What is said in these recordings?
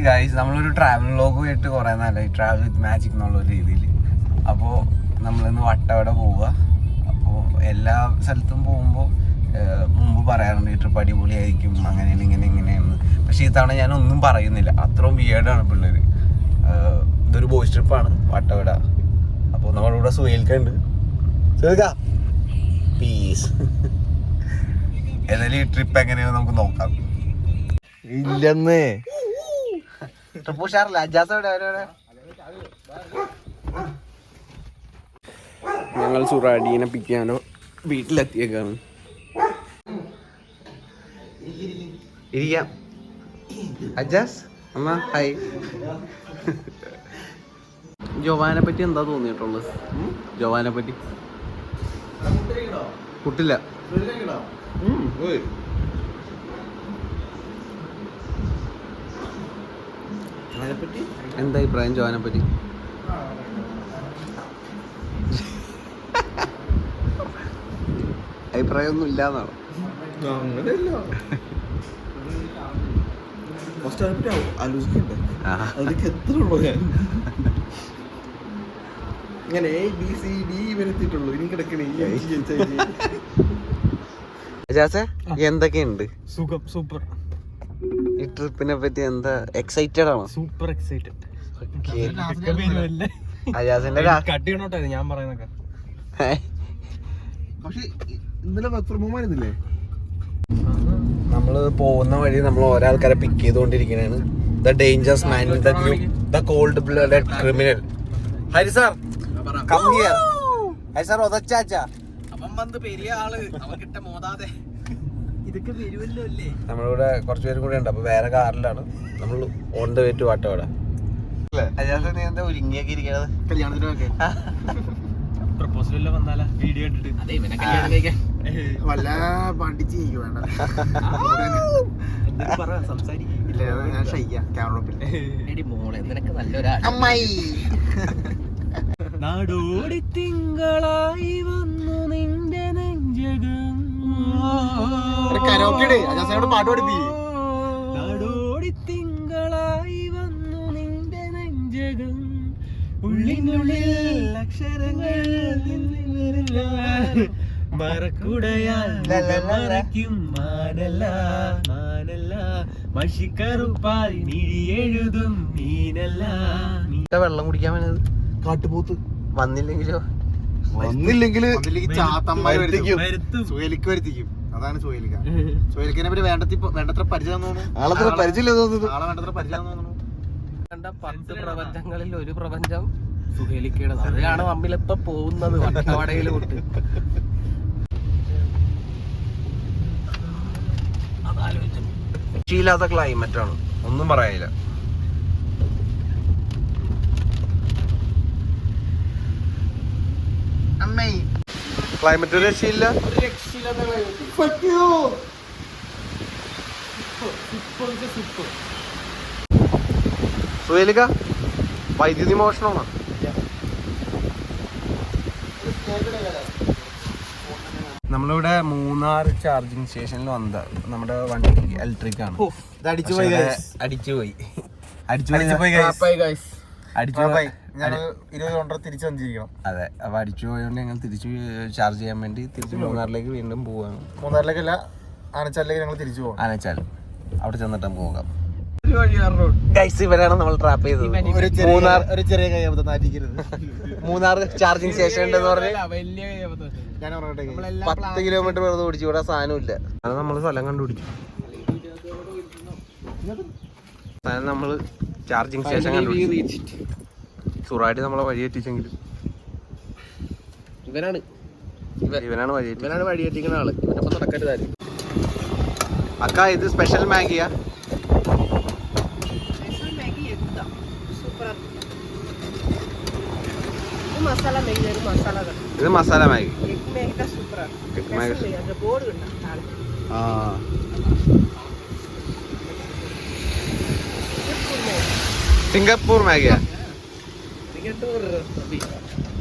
Guys, നമ്മളൊരു travel vlog ആയിട്ട് കുറേ നാളായി, ട്രാവൽ വിത്ത് മാജിക് എന്നുള്ള രീതിയിൽ. അപ്പോൾ നമ്മളിന്ന് വട്ടവട പോവുക. അപ്പോൾ എല്ലാ സ്ഥലത്തും പോകുമ്പോൾ മുമ്പ് പറയാറുണ്ട് ഈ ട്രിപ്പ് അടിപൊളിയായിരിക്കും, അങ്ങനെയാണ് ഇങ്ങനെയാണ്. പക്ഷേ ഈ തവണ ഞാനൊന്നും പറയുന്നില്ല, അത്രയും വിയേർഡാണ് പിള്ളേർ. ഇതൊരു ബോയ്സ് ട്രിപ്പാണ് വട്ടവട. അപ്പോൾ നമ്മുടെ കൂടെ സുഹേൽക്കുണ്ട്. സുഹേൽക്ക പീസ്. ഏതായാലും ഈ ട്രിപ്പ് എങ്ങനെയാണെന്ന് നമുക്ക് നോക്കാം. ഇല്ലെന്ന് ട്രിപ്പ് ഉഷാറില്ല. അജാസ് എവിടെ? ഞങ്ങൾ സുറാഡീനെ പിക്ക് ചെയ്യാനോ വീട്ടിലെത്തിയേക്കാണ്. ഇരിക്കാം. അജാസ് അമ്മ ഹായ്. ജോവാനെ പറ്റി എന്താ തോന്നിയിട്ടുള്ളത്? ജോവാനെ പറ്റി കുട്ടില്ല. എന്താ അഭിപ്രായം ജോവാനെ പറ്റി? അഭിപ്രായമൊന്നും ഇല്ലാന്നാണോ? ഇങ്ങനെ എന്തൊക്കെയുണ്ട്? സുഖം, സൂപ്പർ. ഈ ട്രിപ്പിനെ പറ്റി എന്താ എക്സൈറ്റഡ് ആണോ? Super excited. അജാസിന്റെ ഞാൻ പറയുന്നൊക്കെ. പക്ഷെ ഇന്നലെ ബഹുമാനില്ലേ? നമ്മള് പോകുന്ന വഴി നമ്മൾ ഓരോ ആൾക്കാരെ പിക്ക് ചെയ്തുകൊണ്ടിരിക്കുന്നതാണ്. The dangerous man, the group, the cold blooded criminal. Hari sir come here. Hari sir ഒതച്ചാച്ചാ നമ്മളിവിടെ കുറച്ച് പേരും കൂടെ ഉണ്ട്. അപ്പൊ വേറെ കാറിലാണ് നമ്മൾ on the way to Vattavada. നീ എന്താ ഒരുങ്ങിയൊക്കെ ഇരിക്കണത്? കല്യാണത്തിനൊക്കെ പ്രപ്പോസൽ വന്നാല വീഡിയോ ഇട്ടിട്ട് വല്ല പണ്ടിച്ച് വേണ്ട. ഞാൻ ഷയ്യ അമ്മായി. നാടോടി തിങ്കളായി വന്നു നിന്റെ നെഞ്ചകം. പാട്ട് പഠിപ്പി. നാടോടി തിങ്കളായി വന്നു നിന്റെ നെഞ്ചകം, ഉള്ളിനുള്ളിൽ അക്ഷരങ്ങൾ മറക്കുടയാൽ മറയ്ക്കും മാനല്ല മാനല്ല, മഷിക്കറുപ്പായി മിഴി എഴുതും മീനല്ല. വെള്ളം കുടിക്കാൻ വേണ്ടത് കാട്ടുപോത്ത് വന്നില്ലെങ്കിലോ? സുഹേലിക്ക് വരുത്തിക്കും. അതാണ് സുഹേലിക്ക. സുഹേലിക്കിനെ പറ്റി വേണ്ടത്ര പരിചയം തോന്നുന്നു. വേണ്ടത്ര പരിചയം തോന്നുന്നു. കണ്ട 10 പ്രപഞ്ചങ്ങളിൽ ഒരു പ്രപഞ്ചം സുഹേലിക്കയുടെ. അതിലാണ് നമ്മളിപ്പോ പോകുന്നത് വട്ടവടയിലോട്ട്. രക്ഷയില്ലാത്ത ക്ലൈമറ്റ് ആണ്, ഒന്നും പറയാനില്ല. ക്ലൈമറ്റ് ഒരു രക്ഷയില്ല. സുഹേലിക്ക വൈദ്യുതി മോഷണമാണോ? നമ്മളിവിടെ മൂന്നാർ ചാർജിങ് സ്റ്റേഷനിൽ വന്നത്. നമ്മുടെ വണ്ടി ഇലക്ട്രിക് ആണ്. അടിച്ചുപോയി. അതെ, അപ്പൊ അടിച്ചു പോയോണ്ട് ഞങ്ങൾ തിരിച്ചു ചാർജ് ചെയ്യാൻ വേണ്ടി തിരിച്ച് മൂന്നാറിലേക്ക് വീണ്ടും പോവാണ്. മൂന്നാറിലേക്കല്ല, ആനച്ചാലിലേക്ക് ഞങ്ങൾ തിരിച്ചു പോകാം. ആനച്ചാൽ അവിടെ ചെന്നിട്ട് പോകാം. ഇവരാണ് നമ്മൾ ട്രാപ്പ് ചെയ്തത്. മൂന്നാർ ഒരു ചെറിയ കൈ മൂന്നാർ ചാർജിങ് സ്റ്റേഷൻ ഉണ്ടെന്ന് പറഞ്ഞ് 10 കിലോമീറ്റർ വെറുതെ ഓടിച്ചു. ഇവിടെ സാധനമില്ല. അത് നമ്മള് സ്ഥലം കണ്ടുപിടിച്ചു. നമ്മള് ചാർജിങ് സ്റ്റേഷൻ കണ്ടുപിടിച്ചു. സുറായിട്ട് നമ്മളെ വഴി എത്തിച്ചെങ്കിലും ഇവനാണ് വഴി എത്തിക്കുന്ന ആള്. ഇവനപ്പം നടക്കരുതായിരുന്നു. അക്ക ഇത് സ്പെഷ്യൽ മാഗിയാ? ഇത് മസാല മാഗി. സിംഗപ്പൂർ മാഗിയാ?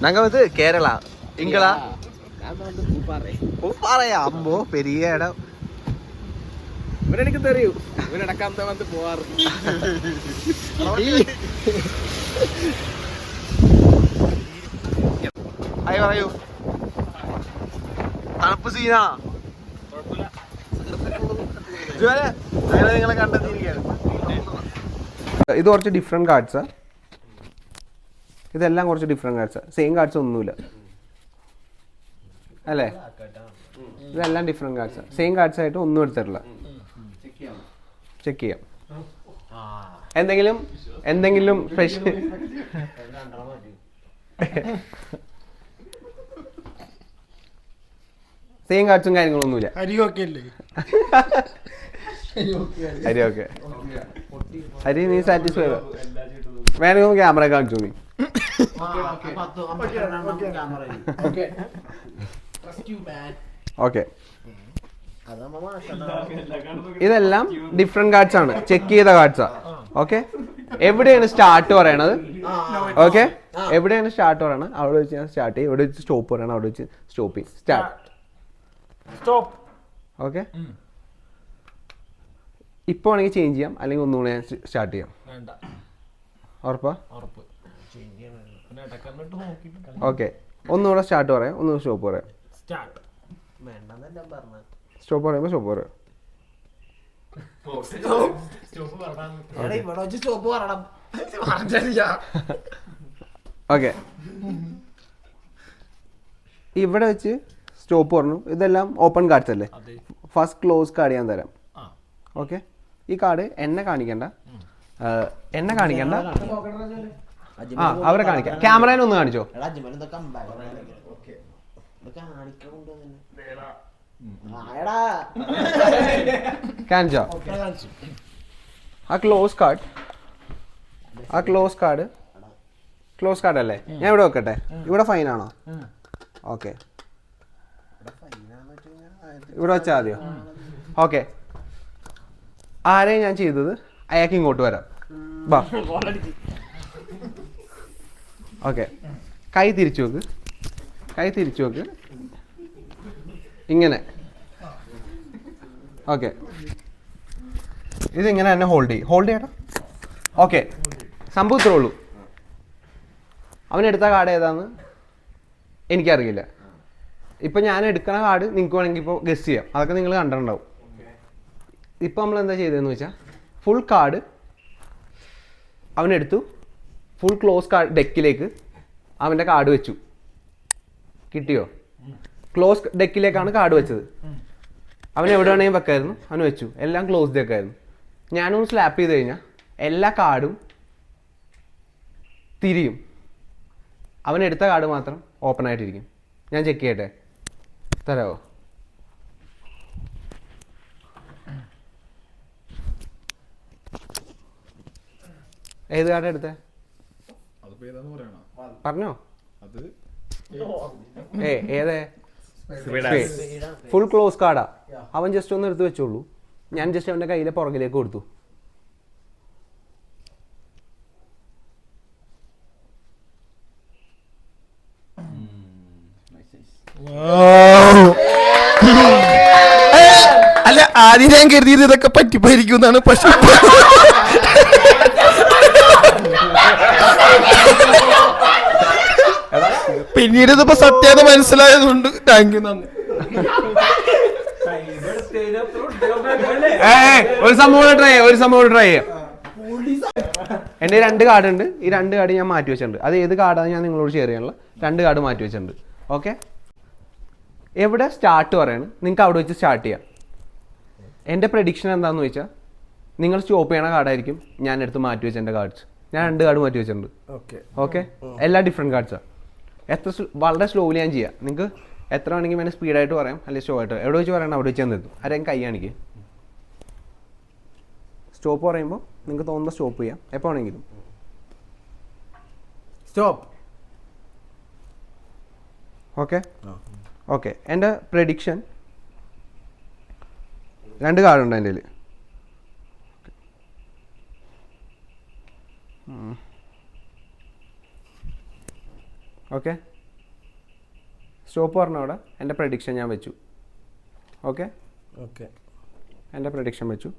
ഞങ്ങൾ ഇത് കേരള. ഇങ്ങളാ? പൂപ്പാറയാ? അമ്പോ പെരിയ ഇടം. ഇവരെനിക്ക് തരൂ. ഇവരടക്കാത്ത വന്ന് പോവാറ്. ഹായ് പറയൂ. തണുപ്പ് സീനാ. നിങ്ങളെ കണ്ടെത്തിയിരിക്കുകയാണ്. ഇത് കുറച്ച് ഡിഫറെൻറ്റ് കാർഡ്സാ. ഇതെല്ലാം കുറച്ച് ഡിഫറെൻറ്റ് കാർഡ്സാ. സെയിം കാർഡ്സ് ഒന്നുമില്ല അല്ലേ? ഇതെല്ലാം ഡിഫറെൻറ്റ് കാർഡ്സാ. സെയിം കാർഡ്സ് ആയിട്ട് ഒന്നും എടുത്തിട്ടില്ല. ചെക്ക് ചെയ്യാം. എന്തെങ്കിലും സ്പെഷ്യൽ സെയിം കാർഡ്സും കാര്യങ്ങളൊന്നുമില്ല. ഹരി ഓക്കെ. ഹരി നീ സാറ്റിസ്ഫൈ വേണമെങ്കിൽ ക്യാമറ കാണിച്ചു നീ. ഓക്കെ. ഇതെല്ലാം ഡിഫറെന്റ് കാർഡ്സ് ആണ്. ചെക്ക് ചെയ്ത കാർഡ്സാ. ഓക്കെ. എവിടെയാണ് സ്റ്റാർട്ട് പറയണത്? ഓക്കെ. എവിടെയാണ് സ്റ്റാർട്ട് പറയണത് അവിടെ വെച്ച് ഞാൻ സ്റ്റാർട്ട് ചെയ്യും. എവിടെ വെച്ച് സ്റ്റോപ്പ് പറയണം അവിടെ വെച്ച് സ്റ്റോപ്പ് ചെയ്യും. സ്റ്റോപ്പ്. ഓക്കെ. ഇപ്പോൾ വേണമെങ്കിൽ ചേഞ്ച് ചെയ്യാം, അല്ലെങ്കിൽ ഒന്നുകൂടെ ഞാൻ സ്റ്റാർട്ട് ചെയ്യാം. ഉറപ്പാ? ഓക്കെ. ഒന്നുകൂടെ സ്റ്റാർട്ട് പറയാം, ഒന്നുകൂടെ സ്റ്റോപ്പ് പറയാം. സ്റ്റോപ്പ് പറയുമ്പോൾ സ്റ്റോപ്പ് പറയാം. ഓക്കെ. ഇവിടെ വെച്ച് സ്റ്റോപ്പ് പറഞ്ഞു. ഇതെല്ലാം ഓപ്പൺ കാർഡ്സ് അല്ലേ? ഫസ്റ്റ് ക്ലോസ് കാർഡ് ഞാൻ തരാം. ഓക്കെ. ഈ കാർഡ് എന്നെ കാണിക്കണ്ട. അവരെ കാണിക്കാം. ക്യാമറേനെ ഒന്ന് കാണിച്ചോ. കാണിച്ചോ? ആ ക്ലോസ് കാർഡ് അല്ലേ? ഞാൻ ഇവിടെ വെക്കട്ടെ? ഇവിടെ ഫൈൻ ആണോ? ഓക്കെ. ഇവിടെ വെച്ചാൽ മതിയോ? ഓക്കെ. ആരെയും ഞാൻ ചെയ്തത് അയാൾക്ക് ഇങ്ങോട്ട് വരാം. ബാ. ഓക്കെ. കൈ തിരിച്ചു വെക്ക്. ഇങ്ങനെ. ഓക്കെ. ഇതിങ്ങനെ തന്നെ ഹോൾഡ് ചെയ്യട്ടോ. ഓക്കെ. സംഭവം ഇത്രേ ഉള്ളൂ. അവനെടുത്ത കാർഡ് ഏതാന്ന് എനിക്കറിയില്ല. ഇപ്പം ഞാൻ എടുക്കുന്ന കാർഡ് നിങ്ങൾക്ക് വേണമെങ്കിൽ ഇപ്പോൾ ഗസ് ചെയ്യാം. അതൊക്കെ നിങ്ങൾ കണ്ടിട്ടുണ്ടാവും. ഇപ്പം നമ്മൾ എന്താ ചെയ്തതെന്ന് വെച്ചാൽ ഫുൾ കാർഡ് അവനെടുത്തു. ഫുൾ ക്ലോസ് കാർഡ് ഡെക്കിലേക്ക് അവൻ്റെ കാർഡ് വെച്ചു. കിട്ടിയോ? ക്ലോസ് ഡെക്കിലേക്കാണ് കാർഡ് വെച്ചത്. അവൻ എവിടെ വേണമെങ്കിൽ വെക്കായിരുന്നു, അവന് വെച്ചു. എല്ലാം ക്ലോസ് ഡെക്കായിരുന്നു. ഞാനൊന്ന് സ്ലാപ്പ് ചെയ്ത് കഴിഞ്ഞാൽ എല്ലാ കാർഡും തിരിയും. അവനെടുത്ത കാർഡ് മാത്രം ഓപ്പൺ ആയിട്ടിരിക്കും. ഞാൻ ചെക്ക് ചെയ്യട്ടെ? തരാമോ? ഏത് കാർഡ് എടുത്തേ? പറഞ്ഞോ. ഏതേ? ഫുൾ ക്ലോസ് കാർഡാ. അവൻ ജസ്റ്റ് ഒന്ന് എടുത്ത് വെച്ചോളൂ. ഞാൻ ജസ്റ്റ് അവൻ്റെ കയ്യിലെ പുറകിലേക്ക് കൊടുത്തു. അല്ല, ആദ്യം ഞാൻ കരുതിയത് ഇതൊക്കെ പറ്റിപ്പോയിരിക്കും എന്നാണ്. പക്ഷെ പിന്നീട് ഇതിപ്പോ സത്യാത മനസ്സിലായതുകൊണ്ട് താങ്ക് യു. നന്ദി. ഒരു സംഭവം ട്രൈ ചെയ്യാം. എൻ്റെ 2 കാർഡ് ഉണ്ട്. ഈ 2 കാർഡ് ഞാൻ മാറ്റി വെച്ചിട്ടുണ്ട്. അത് ഏത് കാർഡാണ് ഞാൻ നിങ്ങളോട് ഷെയർ ചെയ്യാനുള്ള 2 കാർഡ് മാറ്റി വെച്ചിട്ടുണ്ട്. ഓക്കെ. എവിടെ സ്റ്റാർട്ട് പറയണം നിങ്ങൾക്ക് അവിടെ വെച്ച് സ്റ്റാർട്ട് ചെയ്യാം. എൻ്റെ പ്രഡിക്ഷൻ എന്താണെന്ന് വെച്ചാൽ നിങ്ങൾ സ്റ്റോപ്പ് ചെയ്യണ കാർഡായിരിക്കും ഞാൻ എടുത്ത് മാറ്റി വെച്ച എൻ്റെ കാർഡ്സ്. ഞാൻ 2 കാർഡ് മാറ്റി വെച്ചിട്ടുണ്ട്. ഓക്കെ. എല്ലാ ഡിഫറെൻറ്റ് കാർഡ്സാണ്. വളരെ സ്ലോലി ഞാൻ ചെയ്യാം. നിങ്ങൾക്ക് എത്ര വേണമെങ്കിൽ വേണേൽ സ്പീഡായിട്ട് പറയാം, അല്ലെങ്കിൽ സ്ലോ ആയിട്ട്. എവിടെ വെച്ച് പറയണം അവിടെ വെച്ച് ഞാൻ നിർത്തും. ആരെയും കൈ കാണിക്കുക. സ്റ്റോപ്പ് പറയുമ്പോൾ നിങ്ങൾക്ക് തോന്നുമ്പോൾ സ്റ്റോപ്പ് ചെയ്യാം. എപ്പോൾ വേണമെങ്കിലും സ്റ്റോപ്പ്. ഓക്കെ. എൻ്റെ പ്രഡിക്ഷൻ 2 കാർഡുണ്ട് എൻ്റെ കയ്യിൽ. ഓക്കെ. സ്റ്റോപ്പ് പറഞ്ഞ അവിടെ എൻ്റെ പ്രഡിക്ഷൻ ഞാൻ വെച്ചു. ഓക്കെ. എൻ്റെ പ്രഡിക്ഷൻ വെച്ചു.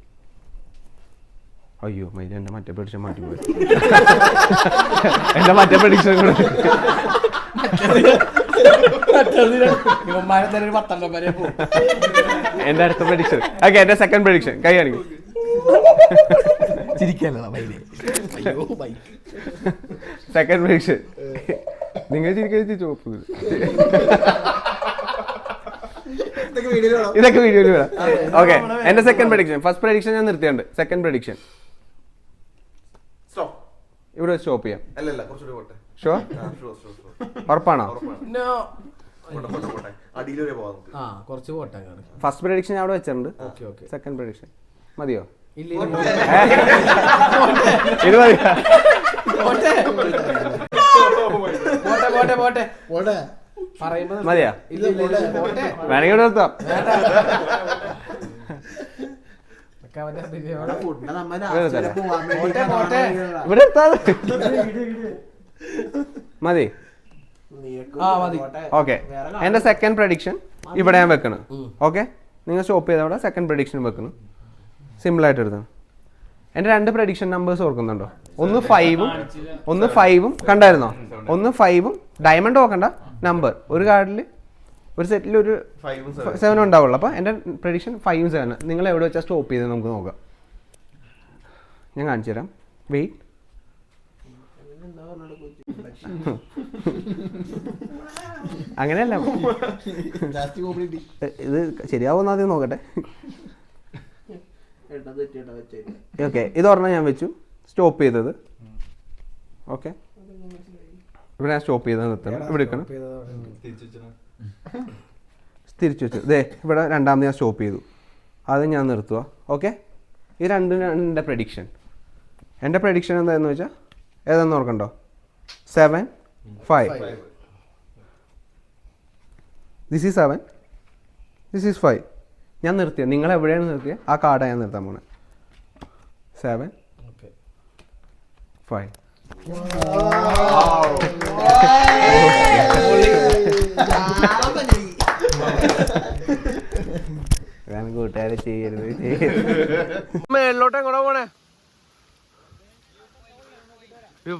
അയ്യോ മൈദ എൻ്റെ മറ്റേ പ്രഡിക്ഷൻ മാറ്റിപ്പോയി. എൻ്റെ മറ്റേ പ്രഡിക്ഷൻ കൂടെ എൻ്റെ അടുത്ത പ്രഡിക്ഷൻ. ഓക്കെ, എൻ്റെ സെക്കൻഡ് പ്രഡിക്ഷൻ കൈ കാണിക്കും. Second prediction. നിങ്ങൾ ചിരിക്കരുത്, ചോപ്പ്. ഇതൊക്കെ വീഡിയോയിൽ വേണം. ഓക്കെ, എന്റെ സെക്കൻഡ് പ്രഡിക്ഷൻ. ഫസ്റ്റ് പ്രഡിക്ഷൻ ഞാൻ നിർത്തിയുണ്ട്. സെക്കൻഡ് പ്രഡിക്ഷൻ ഇവിടെ സ്റ്റോപ്പ് ചെയ്യാം. ഷുവർ? ഉറപ്പാണോ? ഫസ്റ്റ് പ്രഡിക്ഷൻ ഞാൻ അവിടെ വെച്ചിട്ടുണ്ട്. സെക്കൻഡ് പ്രഡിക്ഷൻ മതിയോ? ഇത് മതിയോ? വേണമെങ്കിൽ ഇവിടെ നിർത്താം. ഇവിടെ മതി. ഓക്കെ, എന്റെ സെക്കൻഡ് പ്രഡിക്ഷൻ ഇവിടെ ഞാൻ വെക്കണം. ഓക്കെ, നിങ്ങൾ സ്റ്റോപ്പ് ചെയ്ത അവിടെ സെക്കൻഡ് പ്രഡിക്ഷൻ വെക്കണം. സിമ്പിൾ ആയിട്ട് എടുക്കണം. എന്റെ 2 പ്രഡിക്ഷൻ നമ്പേഴ്സ് ഓർക്കുന്നുണ്ടോ? ഒന്ന് 5ഉം കണ്ടായിരുന്നോ? ഒന്ന് 5ഉം ഡയമണ്ട് നോക്കണ്ട, നമ്പർ ഒരു കാർഡിൽ ഒരു സെറ്റിൽ ഒരു 7 ഉണ്ടാവുള്ളൂ. അപ്പോൾ എൻ്റെ പ്രഡിക്ഷൻ 5ഉം 7. നിങ്ങൾ എവിടെ വെച്ചാൽ സ്റ്റോപ്പ് ചെയ്ത് നമുക്ക് നോക്കാം. ഞാൻ കാണിച്ചു തരാം. വെയിറ്റ്. അങ്ങനെയല്ല, ഇത് ശരിയാവുമെന്ന് ആദ്യം നോക്കട്ടെ. ഓക്കെ, ഇത് ഒരെണ്ണം ഞാൻ വെച്ചു, സ്റ്റോപ്പ് ചെയ്തത്. ഓക്കെ, ഇവിടെ ഞാൻ സ്റ്റോപ്പ് ചെയ്തത് നിർത്തണം. ഇവിടെ എടുക്കണം, തിരിച്ചു വെച്ചു. ദേ ഇവിടെ രണ്ടാമത് ഞാൻ സ്റ്റോപ്പ് ചെയ്തു, അത് ഞാൻ നിർത്തുക. ഓക്കെ, ഈ രണ്ടിനാണ് എൻ്റെ പ്രഡിക്ഷൻ. എൻ്റെ പ്രഡിക്ഷൻ എന്താണെന്ന് വെച്ചാൽ ഏതെന്ന് ഓർക്കണ്ടോ? 7, 5. This is 7, this is 5. ഞാൻ നിർത്തിയ, നിങ്ങൾ എവിടെയാണ് നിർത്തിയ ആ കാർഡാണ് ഞാൻ നിർത്താൻ പോണേ. 7, 5. കൂട്ടുകാരെ ചെയ്യരുത്. മേളിലോട്ട് എങ്ങോട്ടാ പോണേ?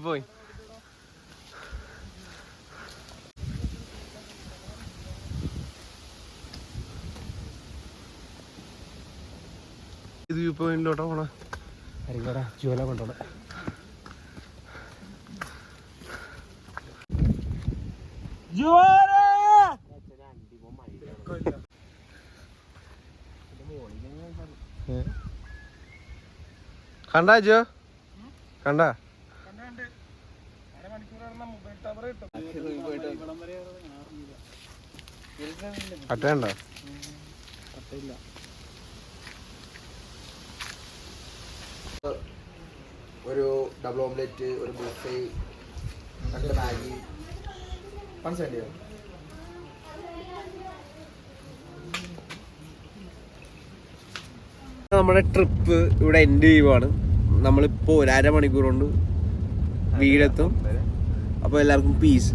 പോയി. ഇത് വ്യൂ പോയിന്റിലോട്ടാ പോണേ. ജോല കൊണ്ടോണേ. കണ്ടാ ജോ? കണ്ടാ? അട്ടയുണ്ടോ? ഒരു ഡബിൾ ഓംലെറ്റ്, ഒരു ബുഫേ, 2 മാഗി. നമ്മുടെ ട്രിപ്പ് ഇവിടെ എൻഡ് ചെയ്യുവാണ്. നമ്മളിപ്പോൾ 1.5 മണിക്കൂർ കൊണ്ട് വീടെത്തും. അപ്പോൾ എല്ലാവർക്കും പീസ്.